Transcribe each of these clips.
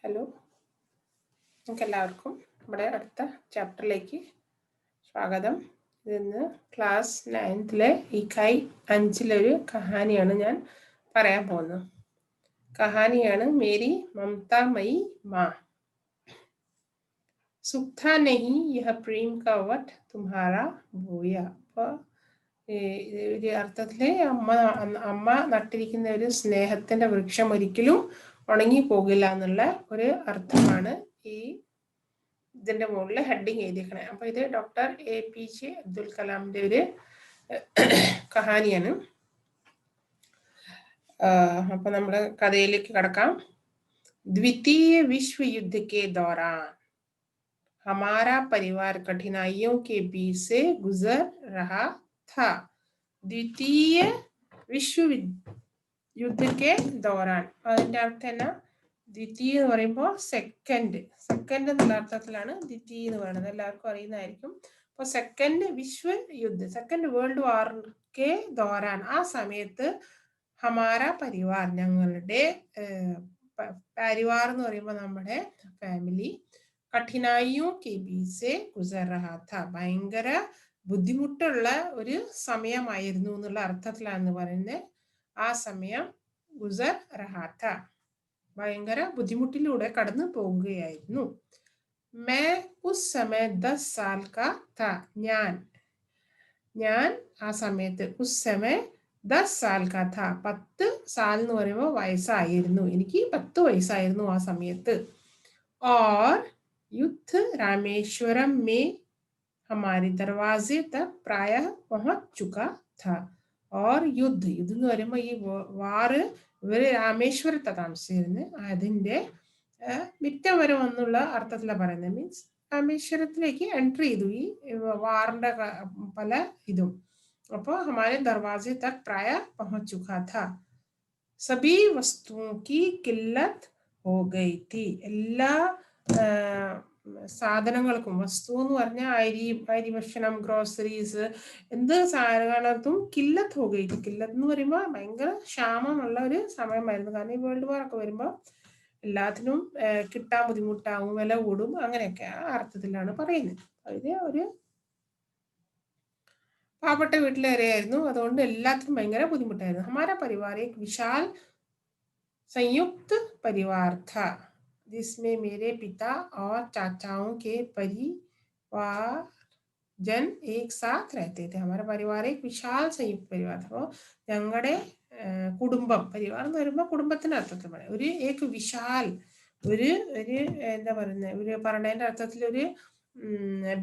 Hello, നിങ്ങൾക്ക് എല്ലാവർക്കും നമ്മുടെ അടുത്ത ചാപ്റ്ററിലേക്ക് സ്വാഗതം. ഇന്ന് ക്ലാസ് 9th ഇക്കായ് 5 കഹാനിയാണ് ഞാൻ പറയാൻ പോകുന്നത്. കഹാനിയാണ് മേരി മമത മയി മാ. സുഖ്താ നഹി യഹ പ്രേം കാ വട്ട് തുമ്ഹാര ബോയ. അപ്പോൾ ഒരു അർത്ഥത്തില് അമ്മ നട്ടിരിക്കുന്ന ഒരു സ്നേഹത്തിന്റെ വൃക്ഷം ഒരിക്കലും ഉണങ്ങി പോകില്ല എന്നുള്ള ഒരു അർത്ഥമാണ് ഈ ഇതിന്റെ മുകളിൽ ഹെഡിങ് എഴുതിയിരിക്കണേ. അപ്പൊ ഇത് ഡോക്ടർ APJ അബ്ദുൽ കലാമിന്റെ ഒരു കഹാനിയാണ്. അപ്പൊ നമ്മള് കഥയിലേക്ക് കടക്കാം. द्वितीय विश्व युद्ध के दौरान हमारा परिवार कठिनाइयों के बीच से गुजर रहा था. द्वितीय विश्व युद्ध के दौरान അതിന്റെ അർത്ഥം എന്നാ? ദ്വിതീയ എന്ന് പറയുമ്പോൾ സെക്കൻഡ് എന്നുള്ള അർത്ഥത്തിലാണ് ദ്വിതീയ എന്ന് പറയുന്നത്. എല്ലാവർക്കും അറിയുന്നതായിരിക്കും. അപ്പോൾ സെക്കൻഡ് വിശ്വ യുദ്ധ, സെക്കൻഡ് വേൾഡ് വാറിന്റെ ദൗരാൻ, ആ സമയത്ത് ഹമാര പരിവാർ, ഞങ്ങളുടെ പരിവാർ എന്ന് പറയുമ്പോൾ നമ്മുടെ ഫാമിലി, കഠിനായിയോ കെ ബീസെ ഗുസർ റഹാ ഥ, ഭയങ്കര ബുദ്ധിമുട്ടുള്ള ഒരു സമയമായിരുന്നു എന്നുള്ള അർത്ഥത്തിലാണെന്ന് പറയുന്നത്. ആ സമയം ഗുസർ റഹാ ഥ, ഭയങ്കര ബുദ്ധിമുട്ടിലൂടെ കടന്നു പോവുകയായിരുന്നു. മേ ഉസ് സമയ 10 സാൽ കാ ഥ, ഞാൻ ആ സമയത്ത് ഉസ് സമയ 10 സാൽ കാ ഥ, 10 സാൽ എന്ന് പറയുമ്പോൾ വയസ്സായിരുന്നു, എനിക്ക് 10 വയസ്സായിരുന്നു ആ സമയത്ത്. और युद्ध रामेश्वरम में हमारे दरवाजे तक प्रायः पहुंच चुका था. और युद्ध എന്ന് പറയുമ്പോൾ ഈ വാറ് ഇവര് രാമേശ്വരത്തെ താമസിച്ചിരുന്നു, അതിന്റെ മിറ്റം വരെ വന്നുള്ള അർത്ഥത്തിലാണ് പറയുന്നത്. മീൻസ് രാമേശ്വരത്തിലേക്ക് എൻട്രി ചെയ്തു ഈ വാറിന്റെ പല ഇതും. അപ്പോൾ हमारे दरवाजे तक प्रायः पहुंच चुका था. सभी वस्तुओं की किल्लत हो गई थी. എല്ലാ സാധനങ്ങൾക്കും, വസ്തു എന്ന് പറഞ്ഞാൽ അരി ഭക്ഷണം, ഗ്രോസറീസ്, എന്ത് സാധനത്തും കില്ലത്ത് ഹോ ഗയി. കില്ലത്ത് എന്ന് പറയുമ്പോൾ ഭയങ്കര ക്ഷാമമുള്ള ഒരു സമയമായിരുന്നു. കാരണം ഈ വേൾഡ് വാർ ഒക്കെ വരുമ്പോൾ എല്ലാത്തിനും കിട്ടാൻ ബുദ്ധിമുട്ടാവും, വില കൂടും, അങ്ങനെയൊക്കെ ആ അർത്ഥത്തിലാണ് പറയുന്നത്. അതിന് ഒരു പാവപ്പെട്ട വീട്ടിലേറെയായിരുന്നു, അതുകൊണ്ട് എല്ലാത്തിനും ഭയങ്കര ബുദ്ധിമുട്ടായിരുന്നു. ഹമാര പരിവാർ ഏക് വിശാൽ संयुक्त परिवार था, जिसमें मेरे पिता और चाचाओं के परिवार जन एक साथ रहते थे. हमारा परिवार एक विशाल संयुक्त परिवार था. അപ്പോൾ ഞങ്ങളുടെ കുടുംബം, പരിവാർ എന്ന് പറയുമ്പോൾ കുടുംബത്തിന്റെ അർത്ഥത്തിൽ പറയാം. ഒരു ഏക് വിശാൽ, ഒരു എന്താ പറയുന്നത്, ഒരു പറഞ്ഞതിന്റെ അർത്ഥത്തിൽ ഒരു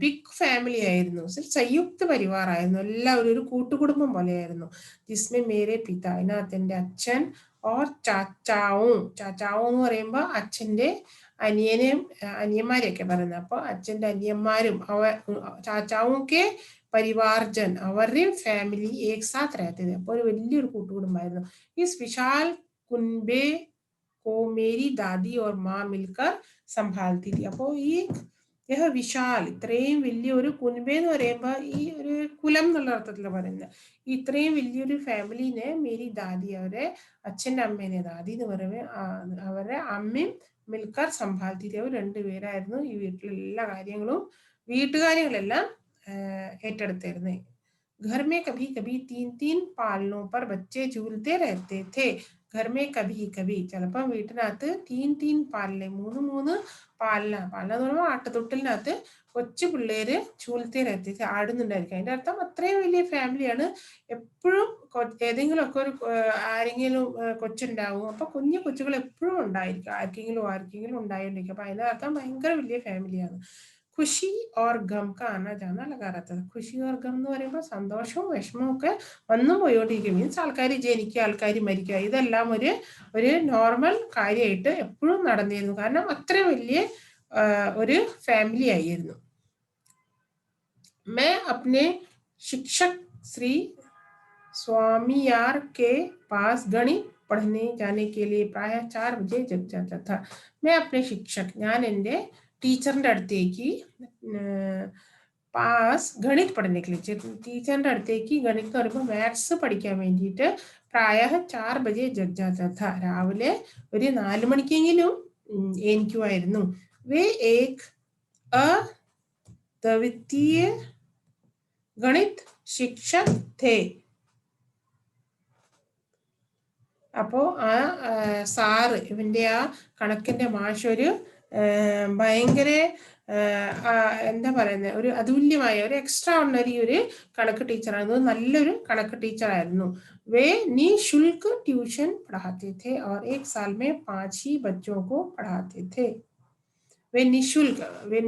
ബിഗ് ഫാമിലി ആയിരുന്നു, സംയുക്ത പരിവാറായിരുന്നു, എല്ലാവരും ഒരു കൂട്ടുകുടുംബം പോലെയായിരുന്നു. ജിസ്മേ മേരെ പിത, അതിനകത്ത് എൻ്റെ അച്ഛൻ, ഓർ ചാച്ചാവും എന്ന് പറയുമ്പോൾ അച്ഛൻ്റെ അനിയന്മാരെയൊക്കെ പറയുന്നത്. അപ്പോൾ അച്ഛൻ്റെ അനിയന്മാരും ചാച്ചാവും കെ പരിവാർജൻ, അവരുടെയും ഫാമിലി ഏക് സാത്ത് രഹത്തെ. അപ്പോൾ ഒരു വലിയൊരു കൂട്ടുകുടുംബമായിരുന്നു. ഈ വിശാൽ കുൻബെ കോ മേരി ദാദി ഓർ മാ മിൽക്കർ സംഭാൽത്തി थी. അപ്പോൾ ഈ വിശാൽ, ഇത്രയും വലിയൊരു കുൻബെ എന്ന് പറയുമ്പോൾ ഈ ഒരു കുലം എന്നുള്ള അർത്ഥത്തിൽ പറയുന്നത്. ഇത്രയും വലിയൊരു ഫാമിലിനെ മേരി ദാദി, അവരെ അച്ഛൻ്റെ അമ്മേനെ, ദാദി എന്ന് പറയുമ്പോൾ അവരുടെ അമ്മയും മിൽക്കർ സംഭാൽത്തി. അവർ രണ്ടുപേരായിരുന്നു ഈ വീട്ടിലെ എല്ലാ കാര്യങ്ങളും, വീട്ടുകാര്യങ്ങളെല്ലാം ഏറ്റെടുത്തിരുന്നേ. घर में कभी कभी 3 पालनों पर बच्चे झूलते रहते थे. घर में कभी कभी, ചിലപ്പോൾ വീട്ടിനകത്ത് 3 പാലിനെ, 3 പാലന എന്ന് പറയുമ്പോൾ ആട്ടുതൊട്ടിലിനകത്ത് കൊച്ചു പിള്ളേര് ചൂലത്തെ രത്തി ആടുന്നുണ്ടായിരിക്കും. അതിന്റെ അർത്ഥം അത്രയും വലിയ ഫാമിലിയാണ്. എപ്പോഴും ഏതെങ്കിലും ഒക്കെ ഒരു ആരെങ്കിലും കൊച്ചുണ്ടാവും. അപ്പൊ കുഞ്ഞു കൊച്ചുകൾ എപ്പോഴും ഉണ്ടായിരിക്കും, ആർക്കെങ്കിലും ഉണ്ടായിരിക്കും. അപ്പൊ അതിന്റെ അർത്ഥം ഭയങ്കര വലിയ ഫാമിലിയാണ്. ഖുഷി ഓർ ഗം കാ Anna ജാനാ Laga രഹത്താ. Kushi or gum എന്ന് പറയുമ്പോൾ സന്തോഷവും വിഷമവും ഒക്കെ വന്നു പോയോണ്ടിരിക്കും. മീൻസ് ആൾക്കാർ ജനിക്കുക, ആൾക്കാർ മരിക്കുക, ഇതെല്ലാം ഒരു നോർമൽ കാര്യമായിട്ട് എപ്പോഴും നടന്നിരുന്നു. കാരണം അത്രയും വലിയ ഒരു ഫാമിലി ആയിരുന്നു. मैं अपने शिक्षक श्री स्वामियार के पास गणित पढ़ने जाने के लिए प्रायः 4 बजे जग जाता था. मैं अपने शिक्षक, ഞാൻ എൻ്റെ ടീച്ചറിന്റെ അടുത്തേക്ക് പാസ് ഗണിത് പഠനത്തിലേക്ക്, ടീച്ചറിന്റെ അടുത്തേക്ക് ഗണിത് എന്ന് പറയുമ്പോൾ മാത്സ് പഠിക്കാൻ വേണ്ടിയിട്ട് പ്രായः 4 ബജെ ജഗ് ജാതാ ഥ, രാവിലെ ഒരു 4 മണിക്കെങ്കിലും ANQ ആയിരുന്നു. വേ ഏക് അദ്വിതീയ ഗണിത് ശിക്ഷക് थे. അപ്പോൾ ആ സാറ് ഇവൻ്റെ ആ കണക്കിൻ്റെ മാഷ് ഒരു ഭയങ്കര എന്താ പറയുന്നത്, ഒരു അതുല്യമായ ഒരു എക്സ്ട്രാ ഓർഡിനറി ഒരു കണക്ക് ടീച്ചറായിരുന്നു. നല്ലൊരു കണക്ക് ടീച്ചറായിരുന്നു. വേ निशुल्क ट्यूशन पढ़ाते थे और एक साल में 5 ही बच्चों को पढ़ाते थे. വേ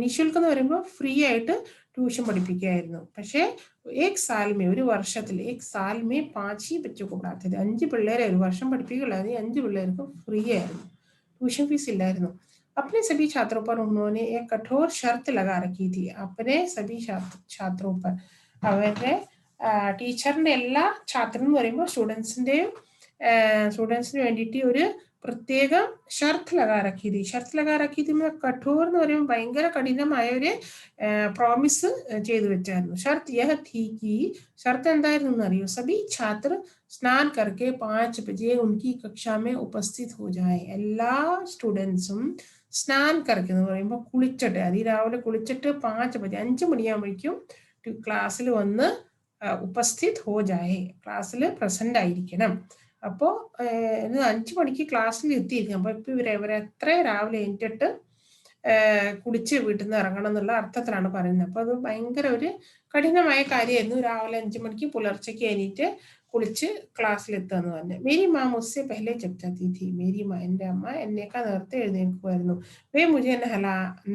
നിശുൽക്ക് എന്ന് പറയുമ്പോൾ ഫ്രീ ആയിട്ട് ട്യൂഷൻ പഠിപ്പിക്കുകയായിരുന്നു. പക്ഷേ ഒരു വർഷത്തിൽ 5 ബच्चों പടാത്തത് 5 പിള്ളേരെ ഒരു വർഷം പഠിപ്പിക്കുകയുള്ളായിരുന്നു. 5 പിള്ളേർക്ക് ഫ്രീ ആയിരുന്നു, ട്യൂഷൻ ഫീസ് ഇല്ലായിരുന്നു. अपने सभी छात्रों पर उन्होंने एक कठोर शर्त लगा रखी थी. अपने सभी छात्रों पर അവരുടെ ടീച്ചറിന്റെ എല്ലാ ഛാത്രം എന്ന് പറയുമ്പോൾ സ്റ്റുഡൻസിന് വേണ്ടിയിട്ട് ഒരു പ്രത്യേക ഷർത്ത് ലഗാറക്കി थी. ഷർത്ത് ലഗാറക്കി थी കഠോർ എന്ന് പറയുമ്പോൾ ഭയങ്കര കഠിനമായ ഒരു പ്രോമിസ് ചെയ്തു വെച്ചായിരുന്നു. ഷർത്ത് യഹ थी कि ഷർത്ത് എന്തായിരുന്നു എന്നറിയോ? സഭി ഛാത്ര സ്നാൻ करके 5 बजे उनकी कक्षा में उपस्थित हो जाए. എല്ലാ സ്റ്റുഡൻസും സ്നാൻ करके എന്ന് പറയുമ്പോൾ കുളിച്ചിട്ട്, അതിരാവിലെ കുളിച്ചിട്ട് 5 ബജെ 5 മണിയാകുമ്പോഴേക്കും ക്ലാസ്സിൽ വന്ന് ഉപസ്ഥിത് ഹോ ജായേ, ക്ലാസ്സിൽ പ്രസന്റ് ആയിരിക്കണം. അപ്പോൾ 5 മണിക്ക് ക്ലാസ്സിൽ എത്തിയിരിക്കും. അപ്പോൾ ഇപ്പം ഇവരെത്ര രാവിലെ എണീറ്റിട്ട് കുളിച്ച് വീട്ടിൽ നിന്ന് ഇറങ്ങണം എന്നുള്ള അർത്ഥത്തിലാണ് പറയുന്നത്. അപ്പോൾ അത് ഭയങ്കര ഒരു കഠിനമായ കാര്യമായിരുന്നു. രാവിലെ 5 മണിക്ക് പുലർച്ചയ്ക്ക് എണീറ്റ് കുളിച്ച് ക്ലാസ്സിലെത്തുക എന്ന് പറഞ്ഞു. മേരി മാ മുസ്സെ പെഹലെ ജഗ് ജാത്തി थी. മേരി മാ, എൻ്റെ അമ്മ എന്നേക്കാൾ നേരത്തെ എഴുന്നേൽക്കുമായിരുന്നു. വേ മുझे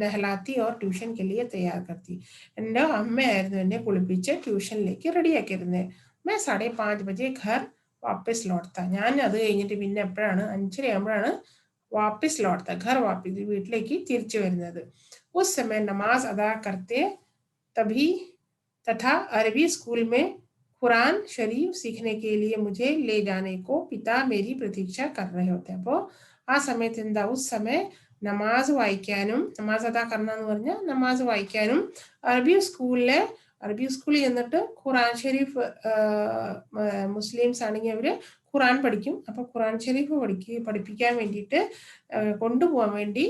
നഹലാത്തി ഓർ ട്യൂഷൻ കെ ലിയെ തയ്യാർ करती. എൻ്റെ അമ്മയായിരുന്നു എന്നെ കുളിപ്പിച്ച് ട്യൂഷനിലേക്ക് റെഡിയാക്കിയിരുന്നത്. मैं 5:30 बजे घर वापस लौटता. ഞാൻ അത് കഴിഞ്ഞിട്ട് പിന്നെ എപ്പോഴാണ് 5:30 ആകുമ്പോഴാണ് वापस लौटता, घर वापस വീട്ടിലേക്ക് തിരിച്ചു വരുന്നത്. उस समय नमाज अदा करते तभी तथा अरबी स्कूल में कुरान शरीफ सीखने के लिए मुझे ले जाने को पिता मेरी प्रतीक्षा कर रहे होते. അപ്പോൾ ആ സമയത്ത് എന്താ, ഉസ് സമയം നമാസ് വായിക്കാനും, നമാസ് അദാ കർണ എന്ന് പറഞ്ഞാൽ നമാസ് വായിക്കാനും അറബി സ്കൂളിൽ ചെന്നിട്ട് ഖുറാൻ ഷരീഫ്, മുസ്ലിംസ് ആണെങ്കിൽ അവർ ഖുറാൻ പഠിക്കും. അപ്പോൾ ഖുറാൻ ഷരീഫ് പഠിപ്പിക്കാൻ വേണ്ടിയിട്ട് കൊണ്ടുപോകാൻ വേണ്ടി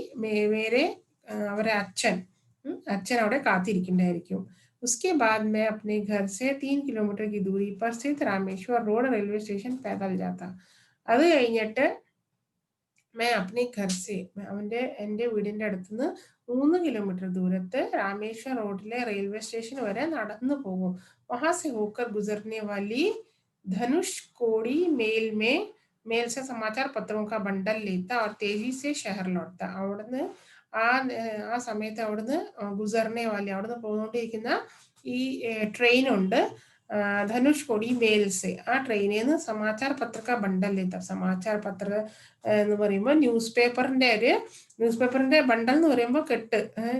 വേറെ അവരെ അച്ഛൻ അവിടെ കാത്തിരിക്കണ്ടായിരിക്കും. उसके बाद मैं अपने घर से 3 किलोमीटर की दूरी पर स्थित रामेश्वर रोड रेलवे स्टेशन पैदल जाता. അത് കഴിഞ്ഞിട്ട് मैं अपने घर से, എൻ്റെ വീടിൻ്റെ അടുത്തുനിന്ന് 3 കിലോമീറ്റർ ദൂരത്ത് രാമേശ്വർ റോഡിലെ റെയിൽവേ സ്റ്റേഷൻ വരെ നടന്നു പോകും. वहां से होकर गुजरने वाली धनुषकोडी मेल से समाचार पत्रों का बंडल लेता और तेजी से शहर लौटता. അവിടുന്ന് ആ സമയത്ത് അവിടുന്ന് ഗുസർനെ വാലി, അവിടുന്ന് പോകൊണ്ടിരിക്കുന്ന ഈ ട്രെയിൻ ഉണ്ട്, ധനുഷ്കോടി മേൽസെ, ആ ട്രെയിനിൽ നിന്ന് സമാചാർ പത്രക്ക ബണ്ടൽ ലേത്ത. സമാചാർ പത്ര എന്ന് പറയുമ്പോൾ ന്യൂസ് പേപ്പറിന്റെ ബണ്ടൽ എന്ന് പറയുമ്പോൾ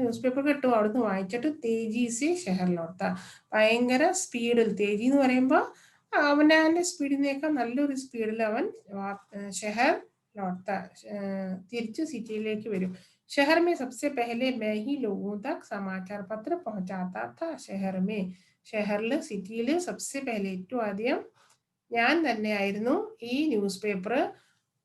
ന്യൂസ് പേപ്പർ കെട്ടും, അവിടുന്ന് വായിച്ചിട്ട് തേജീസി ഷെഹറിലോട്ട, ഭയങ്കര സ്പീഡിൽ, തേജി എന്ന് പറയുമ്പോൾ അവൻ്റെ സ്പീഡിനേക്കാൾ നല്ലൊരു സ്പീഡിൽ അവൻ ഷെഹർ ലോട്ട, തിരിച്ച് സിറ്റിയിലേക്ക് വരും. शहर में सबसे पहले मैं ही लोगों तक समाचार पत्र पहुंचाता था. ഷെഹറിൽ സിറ്റിയിൽ സബ്സെ പെഹലെ, ഏറ്റവും ആദ്യം ഞാൻ തന്നെയായിരുന്നു ഈ news paper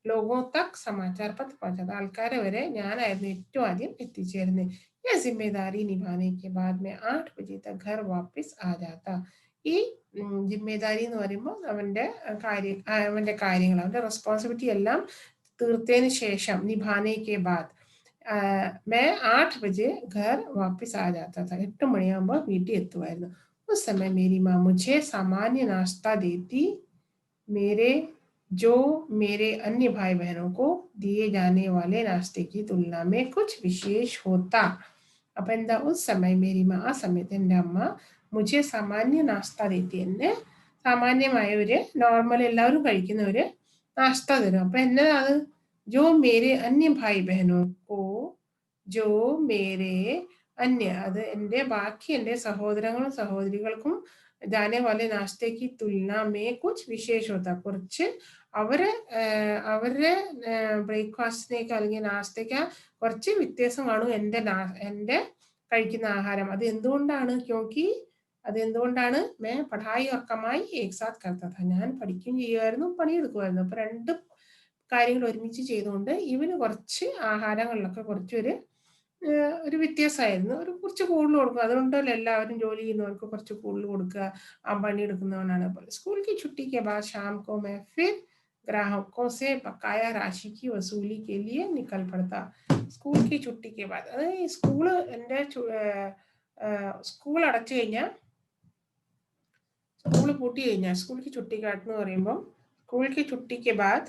logo Tak Samachar പത്ര പਹੁंचाता, ആൾക്കാരെ വരെ ഞാനായിരുന്നു ഏറ്റവും ആദ്യം എത്തിച്ചേരുന്നത്. यह जिम्मेदारी निभाने के बाद मैं 8 बजे तक घर वापस आ जाता. ഈ ജിമ്മേദാരി എന്ന് പറയുമ്പോൾ അവൻ്റെ കാര്യങ്ങൾ, അവൻ്റെ റെസ്പോൺസിബിലിറ്റി എല്ലാം തീർത്തതിന് ശേഷം, നിഭാനെ കെ ബാദ് मैं 8 बजे घर वापस आ जाता था. 8 മണിയാകുമ്പോൾ വീട്ടിൽ എത്തുമായിരുന്നു. उस समय मेरी माँ मुझे सामान्य नाश्ता देती, मेरे अन्य भाई बहनों को दिए जाने वाले नाश्ते की तुलना में कुछ विशेष होता. അപ്പം എന്താ, ഉസ് സമയം മേരി മാ, ആ സമയത്ത് എൻ്റെ അമ്മ മുझे സാമാന്യ നാസ്ത देती, എന്നെ സാമാന്യമായ ഒരു നോർമൽ എല്ലാവരും കഴിക്കുന്ന ഒരു നാസ്ത തരും. അപ്പം എന്നെ അത് जो मेरे अन्य भाई बहनों को, जो मेरे अन्य, അത് എൻ്റെ ബാക്കി എൻ്റെ സഹോദരങ്ങളും സഹോദരികൾക്കും ജാനെ വാലെ നാസ്തയ്ക്ക് തുലനാമേ കുച്ച് വിശേഷത, കുറച്ച് അവരുടെ ബ്രേക്ക്ഫാസ്റ്റിനേക്ക് അല്ലെങ്കിൽ നാസ്തയ്ക്ക് കുറച്ച് വ്യത്യാസം കാണും എൻ്റെ കഴിക്കുന്ന ആഹാരം. അത് എന്തുകൊണ്ടാണ്? അതെന്തുകൊണ്ടാണ്? മേ പഠായി ഓർ കമായി ഏക് സാത്ത് കർത്താ താ, ഞാൻ പഠിക്കുകയും ചെയ്യുമായിരുന്നു, പണിയെടുക്കുമായിരുന്നു. അപ്പൊ രണ്ട് കാര്യങ്ങൾ ഒരുമിച്ച് ചെയ്തുകൊണ്ട് ഇവന് കുറച്ച് ആഹാരങ്ങളിലൊക്കെ കുറച്ചൊരു വ്യത്യാസമായിരുന്നു. കുറച്ച് കൂടുതൽ കൊടുക്കുക. അതുകൊണ്ടല്ലേ എല്ലാവരും ജോലി ചെയ്യുന്നവർക്ക് കുറച്ച് കൂടുതൽ കൊടുക്കുക, പണിയെടുക്കുന്നവനാണ്. സ്കൂൾ की छुट्टी के बाद शाम को मैं फिर ग्राहकों से बकाया राशि की वसूली के लिए निकल पड़ता. സ്കൂൾ की छुट्टी के बाद, അതായത് ഈ സ്കൂൾ അടച്ചു കഴിഞ്ഞാൽ, സ്കൂൾ പൂട്ടി കഴിഞ്ഞാൽ, സ്കൂൾ की छुट्टी का എന്ന് പറയുമ്പോൾ സ്കൂൾ की छुट्टी के बाद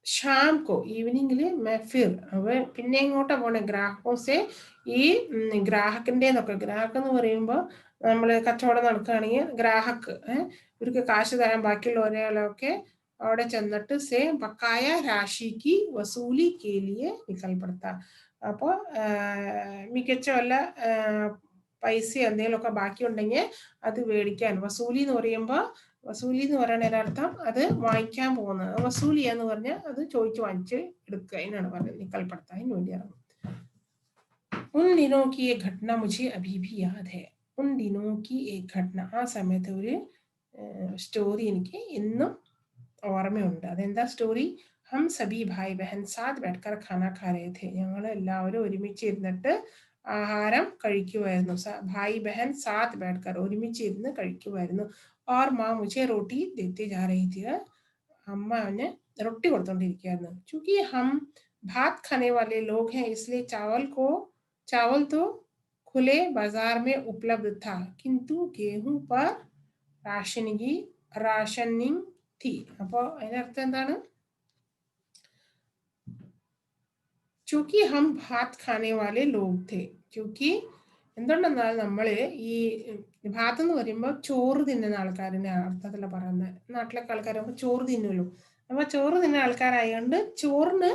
ഷാം കോ ഈവനിങ്ങിൽ മെഫിർ പിന്നെ ഇങ്ങോട്ടാ പോണേ ഗ്രാഹകോസെ ഈ ഗ്രാഹകന്റെ എന്നൊക്കെ. ഗ്രാഹക് എന്ന് പറയുമ്പോൾ നമ്മൾ കച്ചവടം നടക്കുകയാണെങ്കിൽ ഗ്രാഹക് ഇവർക്ക് കാശ് തരാൻ ബാക്കിയുള്ള ഒരാളൊക്കെ അവിടെ ചെന്നിട്ട് സേ ബക്കായ രാശിക്ക് വസൂലി കേലിയെ നിക്കൽപ്പെടുത്താം. അപ്പോൾ മികച്ച വല്ല പൈസ എന്തെങ്കിലുമൊക്കെ ബാക്കി ഉണ്ടെങ്കിൽ അത് മേടിക്കാൻ. വസൂലി എന്ന് പറയുമ്പോൾ, വസൂലി എന്ന് പറയുന്ന അർത്ഥം അത് വാങ്ങിക്കാൻ പോകുന്നത്. വസൂലി എന്ന് പറഞ്ഞാൽ അത് ചോദിച്ചു വാങ്ങിച്ച് എടുക്കുക എന്നാണ് പറയുന്നത്, നിക്കൽപ്പെടുത്താൻ വേണ്ടിയാണ്. ഉൻ ദിനോ കി ഏക് ഘട്ടന മുझे अभी भी याद है. ഉൻ ദിനോ കി ഏക് ഘട്ടന, ആ സമയത്ത് ഒരു സ്റ്റോറി എനിക്ക് ഇന്നും ഓർമ്മയുണ്ട്. അതെന്താ സ്റ്റോറി? ഹം സഭി ഭായ് ബഹൻ സാത്ത് ബൈഠ്കർ ഖാന ഖാ രഹേ थे. ഞങ്ങൾ എല്ലാവരും ഒരുമിച്ച് ഇരുന്നിട്ട് ആഹാരം കഴിക്കുമായിരുന്നു. ഭായ് ബഹൻ സാത്ത് ബൈഠ്കർ, ഒരുമിച്ച് ഇരുന്ന് കഴിക്കുമായിരുന്നു. और माँ मुझे रोटी देते जा रही थी. अम्मा അവന് റൊട്ടി കൊടുത്തോണ്ടിരിക്കുകയായിരുന്നു. चूंकि हम भात खाने वाले लोग हैं इसलिए चावल तो खुले बाजार में उपलब्ध था, किंतु गेहूं पर राशनिंग थी. അപ്പോൾ അതിനർത്ഥം എന്താണ്? चूंकि हम भात खाने वाले लोग थे. चूंकि എന്തുകൊണ്ടെന്നാൽ നമ്മൾ ഈ ഭാത്ത് എന്ന് പറയുമ്പോൾ ചോറ് തിന്നുന്ന ആൾക്കാരുടെ അർത്ഥത്തിലാണ് പറയുന്നത്. നാട്ടിലൊക്കെ ആൾക്കാരാകുമ്പോൾ ചോറ് തിന്നുമല്ലോ. അപ്പോൾ ചോറ് തിന്നുന്ന ആൾക്കാരായതുകൊണ്ട് ചോറിന്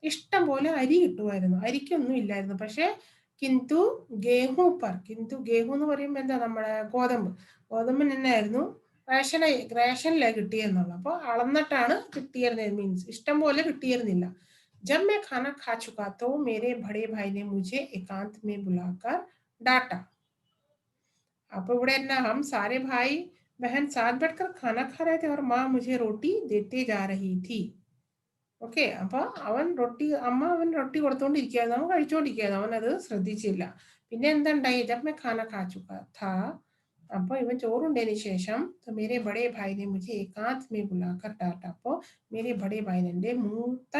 ഇഷ്ടം പോലെ അരി കിട്ടുമായിരുന്നു, അരിക്കൊന്നും ഇല്ലായിരുന്നു. പക്ഷെ കിന്തു ഗേഹു എന്ന് പറയുമ്പോൾ എന്താ, നമ്മുടെ ഗോതമ്പിന് തന്നെയായിരുന്നു റേഷനിലാണ് കിട്ടിയെന്നുള്ളത്. അപ്പോൾ അളന്നിട്ടാണ് കിട്ടിയിരുന്നത്, മീൻസ് ഇഷ്ടം പോലെ കിട്ടിയിരുന്നില്ല. जब मैं खाना खा चुका तो मेरे बड़े भाई ने मुझे एकांत में बुलाकर डांटा. अब ഇവിടെ എന്നാ, हम सारे भाई बहन साथ बैठकर खाना खा रहे थे और माँ मुझे रोटी देते जा रही थी. ഓക്കെ, അപ്പൊ അമ്മ അവൻ റൊട്ടി കൊടുത്തോണ്ടിരിക്കുകയായിരുന്നു, അവൻ കഴിച്ചോണ്ടിരിക്കുകയായിരുന്നു, അവൻ അത് ശ്രദ്ധിച്ചില്ല. പിന്നെ എന്തുണ്ടായി? ജബ് മേ ഖാന ഖാ ചുക്കാ താ, അപ്പോൾ ഇവൻ ചോറുണ്ടതിന് ശേഷം മേരെ ബഡേ ഭായിനെ മുझे एकांत में बुलाकर डांटा. അപ്പോൾ മേരെ ബഡേ ഭായിനെ, എൻ്റെ മൂത്ത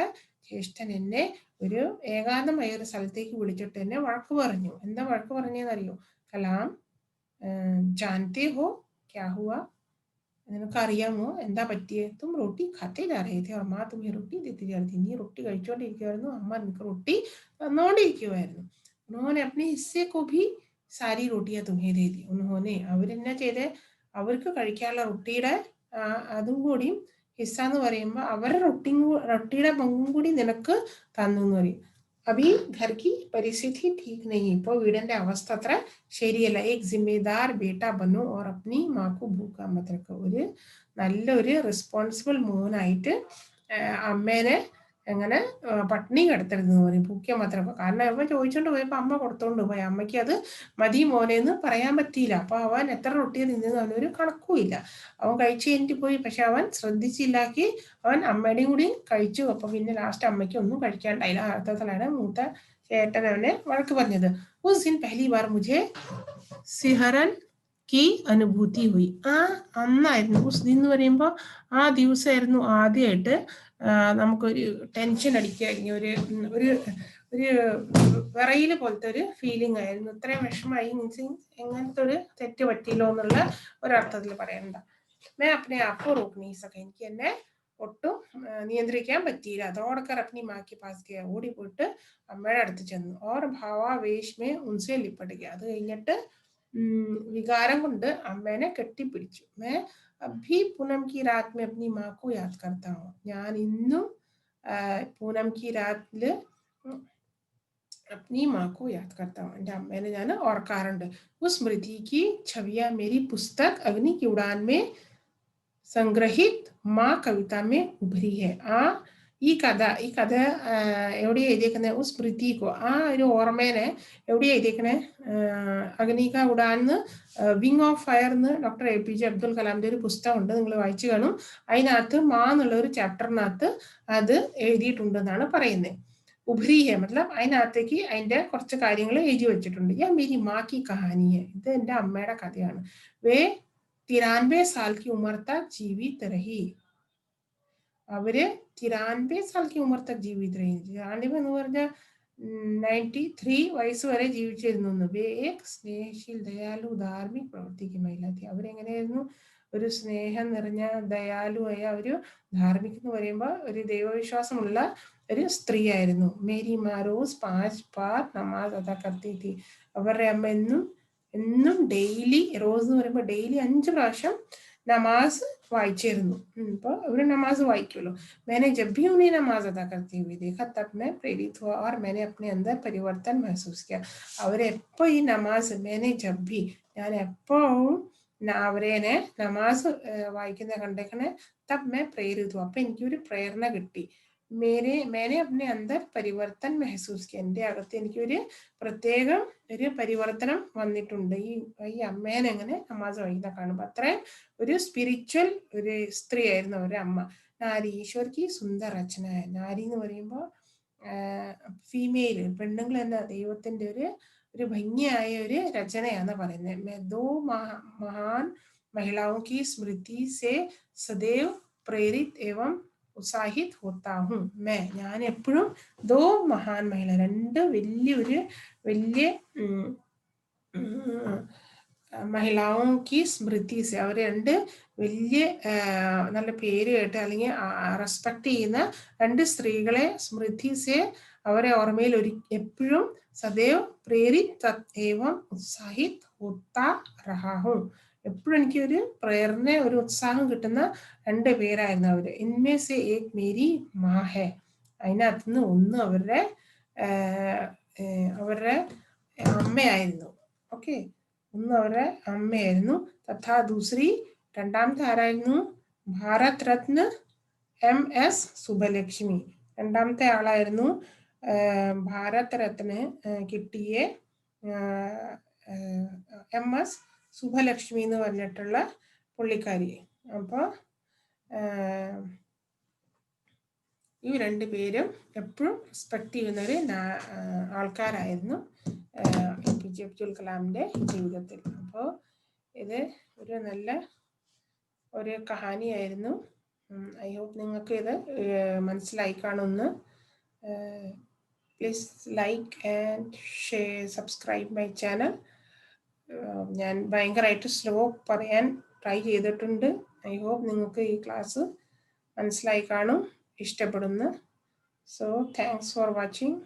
ജ്യേഷ്ഠൻ എന്നെ ഒരു ഏകാന്തമായ ഒരു സ്ഥലത്തേക്ക് വിളിച്ചിട്ട് എന്നെ വഴക്ക് പറഞ്ഞു. എന്താ വഴക്ക് പറഞ്ഞതെന്നറിയോ? കലാം ജാനത്തെ ഹോ ക്യാ ഹുവാ, നിനക്ക് അറിയാമോ എന്താ പറ്റിയേ? തും റൊട്ടി ഖാത്തെ ജാ രഹേ थे और माँ तुम्हें रोटी देती जा रही थी. നീ റൊട്ടി കഴിച്ചോണ്ടിരിക്കുവായിരുന്നു, അമ്മ നിനക്ക് റൊട്ടി തന്നോണ്ടിരിക്കുവായിരുന്നു. उन्होंने अपने हिस्से को भी സാരി റൊട്ടിയാ തുമ്ഹേ ദേ ദി. ഉൻഹോനെ, അവരെന്നാ ചെയ്തേ, അവർക്ക് കഴിക്കാനുള്ള റൊട്ടിയുടെ അതും കൂടി ഹിസ്സ എന്ന് പറയുമ്പോൾ അവരുടെ റൊട്ടിയുടെ പങ്കും കൂടി നിനക്ക് തന്നു എന്ന് പറയും. അഭി ഘർ കി പരിസ്ഥിതി ठीक नहीं. ഇപ്പോൾ വീടിന്റെ അവസ്ഥ അത്ര ശരിയല്ല. ഏക് ജിമ്മേദാർ ബേട്ട ബനോ ഓർ അപ്നി മാക്കു ഭൂക്കാ മത് രഖോ. ഒരു നല്ലൊരു റെസ്പോൺസിബിൾ മോനായിട്ട് അമ്മേനെ എങ്ങനെ പട്ടിണി കിടത്തരുതെന്ന് പറയും, പൂക്കിയ മാത്രം. കാരണം അവൻ ചോദിച്ചോണ്ട് പോയപ്പോൾ അമ്മ കൊടുത്തോണ്ട് പോയി. അമ്മയ്ക്ക് അത് മതി മോനെന്ന് പറയാൻ പറ്റിയില്ല. അപ്പൊ അവൻ എത്ര റൊട്ടിയെ തിന്നത് അവനൊരു കണക്കും ഇല്ല. അവൻ കഴിച്ചു കഴിഞ്ഞിട്ട് പോയി, പക്ഷെ അവൻ ശ്രദ്ധിച്ചില്ലാക്കി അവൻ അമ്മയുടെയും കൂടി കഴിച്ചു. അപ്പൊ പിന്നെ ലാസ്റ്റ് അമ്മയ്ക്ക് ഒന്നും കഴിക്കാണ്ടായില്ല. അർത്ഥത്തിലാണ് മൂത്ത ചേട്ടൻ അവനെ വഴക്ക് പറഞ്ഞത്. ഉസ് ദിൻ പഹലി ബാർ മുझे സിഹറൻ കി അനുഭൂതി ഹുയി. അന്നായിരുന്നു, ഉസ് ദിൻ എന്ന് പറയുമ്പോൾ ആ ദിവസമായിരുന്നു ആദ്യമായിട്ട് നമുക്കൊരു ടെൻഷൻ അടിക്കുക, ഒരു വിറയില് പോലത്തെ ഒരു ഫീലിംഗ് ആയിരുന്നു. ഇത്രയും വിഷമായി, മീൻസ് എങ്ങനത്തെ ഒരു തെറ്റ് പറ്റിയില്ലോ എന്നുള്ള ഒരർത്ഥത്തിൽ പറയണ്ട. ഞാൻ അപ്പനെ അപ്പോ റോക്കണി സക്കെ, എനിക്ക് എന്നെ ഒട്ടും നിയന്ത്രിക്കാൻ പറ്റിയില്ല. അതോടൊക്കെ അപ്പനി മാക്കി പാസ് ഓടിപ്പോയിട്ട് അമ്മയുടെ അടുത്ത് ചെന്നു. ഓർ ഭാവാവേശ്മേ ഉൻസെ ലിപ്പടുക. അത് കഴിഞ്ഞിട്ട് വികാരം കൊണ്ട് അമ്മേനെ കെട്ടിപ്പിടിച്ചു. അഭി പൂനം കി രാത് മേ അപ്നി മാ കോ യാദ് കർത്താ ഹൂം. ഞാൻ ഇന്നും പൂനം കി രാത്തില് अपनी माँ को याद करता हूँ. എൻ്റെ അമ്മേനെ ഞാൻ ഓർക്കാറുണ്ട്. उस स्मृति की छवियां मेरी पुस्तक अग्नि की उड़ान में संग्रहित माँ कविता में उभरी है. ഈ കഥ എവിടെയാ എഴുതിയേക്കുന്നത്? ഉസ് സ്മൃതി കോ, ആ ഒരു ഓർമ്മേനെ എവിടെയാ എഴുതിയേക്കണേ? അഗ്നിക ഉഡാന്ന് വിങ് ഓഫ് ഫയർ എന്ന് ഡോക്ടർ APJ അബ്ദുൽ കലാമിന്റെ ഒരു പുസ്തകമുണ്ട്, നിങ്ങൾ വായിച്ചു കാണും. അതിനകത്ത് മാ എന്നുള്ള ഒരു ചാപ്റ്ററിനകത്ത് അത് എഴുതിയിട്ടുണ്ടെന്നാണ് പറയുന്നത്. ഉഭരി ഹെ മത്ലബ് അതിനകത്തേക്ക് അതിന്റെ കുറച്ച് കാര്യങ്ങൾ എഴുതി വെച്ചിട്ടുണ്ട്. യാ മേരി മാ കി കഹാനിയെ, ഇത് എന്റെ അമ്മയുടെ കഥയാണ്. വേ 93 സാൽ കി ഉമർ തക് ജീവിത് രഹി, അവര് 93 സാൽ കി ഉമർ തക് ജീവിത് രഹി. 93 എന്ന് പറഞ്ഞാൽ 93 വയസ്സ് വരെ ജീവിച്ചിരുന്നു. വേ ഏക് സ്നേഹശീൽ ദയാലു ധാർമ്മിക് പ്രവർത്തിക്ക് മഹിളാത്തി, അവരെങ്ങനെയായിരുന്നു? ഒരു സ്നേഹം നിറഞ്ഞ ദയാലുവായ ഒരു ധാർമ്മിക് എന്ന് പറയുമ്പോൾ ഒരു ദൈവവിശ്വാസമുള്ള ഒരു സ്ത്രീ ആയിരുന്നു. മേരി മാ റോസ് 5 ബാർ നമാസ് അദാ കർത്തി തി, അവരുടെ അമ്മ എന്നും ഡെയിലി, റോസ് എന്ന് പറയുമ്പോൾ ഡെയിലി 5 പ്രാവശ്യം നമാസ് വായിച്ചിരുന്നു. അപ്പോൾ അവര് നമാസ് വായിക്കുമല്ലോ. मैंने जब भी उन्हें नमाज अदा करते हुए देखा तब मैं प्रेरित हुआ और मैंने अपने अंदर परिवर्तन महसूस किया. അവരെപ്പോ ഈ നമാസ് मैंने जब भी, ഞാൻ എപ്പോഴും അവരേനെ നമാസ് വായിക്കുന്ന കണ്ടേക്കണേ. തബ് मैं प्रेरित हुआ, അപ്പൊ എനിക്കൊരു പ്രേരണ കിട്ടി. मैंने अपने अंदर परिवर्तन महसूस किया, എൻ്റെ അകത്ത് എനിക്കൊരു പ്രത്യേകം ഒരു പരിവർത്തനം വന്നിട്ടുണ്ട് ഈ അമ്മേനെ എങ്ങനെ നമാസ് വായിക്കുന്ന കാണുമ്പോൾ. അത്രയും ഒരു സ്പിരിച്വൽ ഒരു സ്ത്രീ ആയിരുന്നു അവരുടെ അമ്മ. നാരി ഈശ്വർക്ക് സുന്ദർ രചന, നാരി എന്ന് പറയുമ്പോൾ ഫീമെയിൽ, പെണ്ണുങ്ങൾ എന്ന ദൈവത്തിന്റെ ഒരു ഭംഗിയായ ഒരു രചനയാണ് പറയുന്നത്. ദോ മഹാൻ महिलाओं की स्मृति से सदैव प्रेरित एवं ഉത്സാഹിത് ഹോത്താഹും മേ, ഞാൻ എപ്പോഴും ദോ മഹാൻ മഹിള, രണ്ട് വലിയ മഹിളാവും കി സ്മൃതി സെ, അവർ രണ്ട് വലിയ നല്ല പേര് കേട്ട് അല്ലെങ്കിൽ റെസ്പെക്ട് ചെയ്യുന്ന രണ്ട് സ്ത്രീകളെ സ്മൃതി സെ, അവരെ ഓർമ്മയിൽ എപ്പോഴും സദൈവ് പ്രേരിത് ഏവം ഉത്സാഹിത് ഹോത്താ റഹാഹും, എപ്പോഴും എനിക്ക് ഒരു പ്രേരണ ഒരു ഉത്സാഹം കിട്ടുന്ന രണ്ട് പേരായിരുന്നു അവര്. ഇൻമേ സെ ഏക് മേരി മാ ഹെ, അതിനകത്ത് നിന്ന് ഒന്ന് അവരുടെ അമ്മയായിരുന്നു. ഓക്കെ, ഒന്ന് അവരുടെ അമ്മയായിരുന്നു. തഥാ ദൂസരി, രണ്ടാമത്തെ ആരായിരുന്നു? ഭാരത് രത്ന MS സുബലക്ഷ്മി, രണ്ടാമത്തെ ആളായിരുന്നു ഭാരത് രത്ന കിട്ടിയ MS സുബലക്ഷ്മി എന്ന് പറഞ്ഞിട്ടുള്ള പുള്ളിക്കാരി. അപ്പോൾ ഈ രണ്ട് പേരും എപ്പോഴും റെസ്പെക്ട് ചെയ്യുന്നൊരു ആൾക്കാരായിരുന്നു APJ അബ്ദുൽ കലാമിന്റെ ജീവിതത്തിൽ. അപ്പോൾ ഇത് ഒരു നല്ല ഒരു കഹാനിയായിരുന്നു. ഐ ഹോപ്പ് നിങ്ങൾക്ക് ഇത് മനസ്സിലായി കാണുമെന്ന്. Please like and share, subscribe my channel. ഞാൻ ഭയങ്കരമായിട്ട് സ്ലോ പറയാൻ ട്രൈ ചെയ്തിട്ടുണ്ട്. ഐ ഹോപ്പ് നിങ്ങൾക്ക് ഈ ക്ലാസ് മനസ്സിലായി കാണും, ഇഷ്ടപ്പെടുന്നു. So thanks for watching.